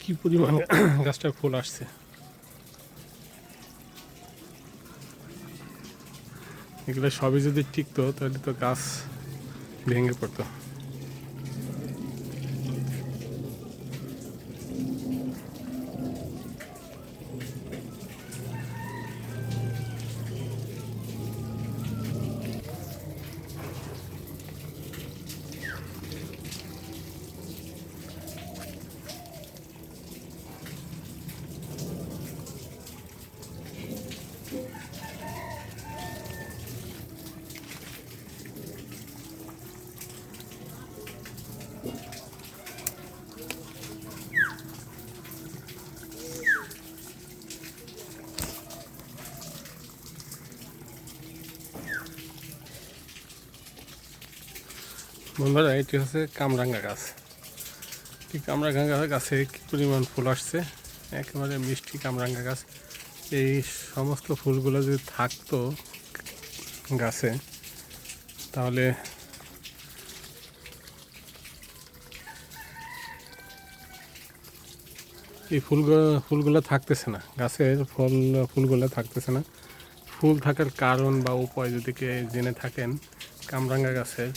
কি পরিমাণ গাছটা ফুল আসছে। এগুলো সবই যদি টিকতো তাহলে তো গাছ ভেঙে পড়তো। বন্ধুরা, এটি হচ্ছে কামরাঙ্গা গাছ। এই কামরাঙ্গা গাছে কি পরিমাণ ফুল আসছে, একেবারে মিষ্টি কামরাঙ্গা গাছ। এই সমস্ত ফুলগুলো যদি থাকতো গাছে তাহলে এই ফুলগুলো থাকতেছে না, গাছের ফুলগুলো থাকতেছে না। ফুল থাকার কারণ বা উপায় যদি কে জেনে থাকেন কামরাঙ্গা গাছের,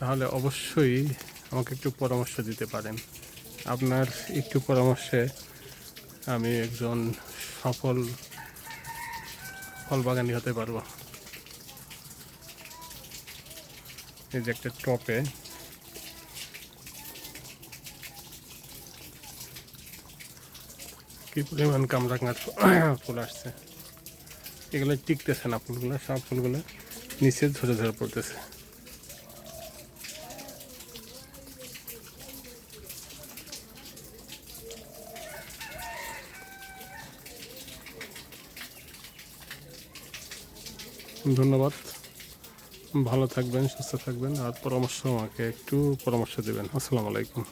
তাহলে অবশ্যই আমাকে একটু পরামর্শ দিতে পারেন। আপনার একটু পরামর্শে আমি একজন সফল ফল বাগানি হতে পারবো। এই যে একটা টপে কি পরিমাণ কামরাঙ্গার ফুল আসছে। এগুলো টিকতেছে না, ফুলগুলো সব ফুলগুলো নিচে ঝরে ঝরে পড়তেছে। ধন্যবাদ, ভালো থাকবেন, সুস্থ থাকবেন, আর পরামর্শ আমাকে একটু পরামর্শ দেবেন। আসসালামু আলাইকুম।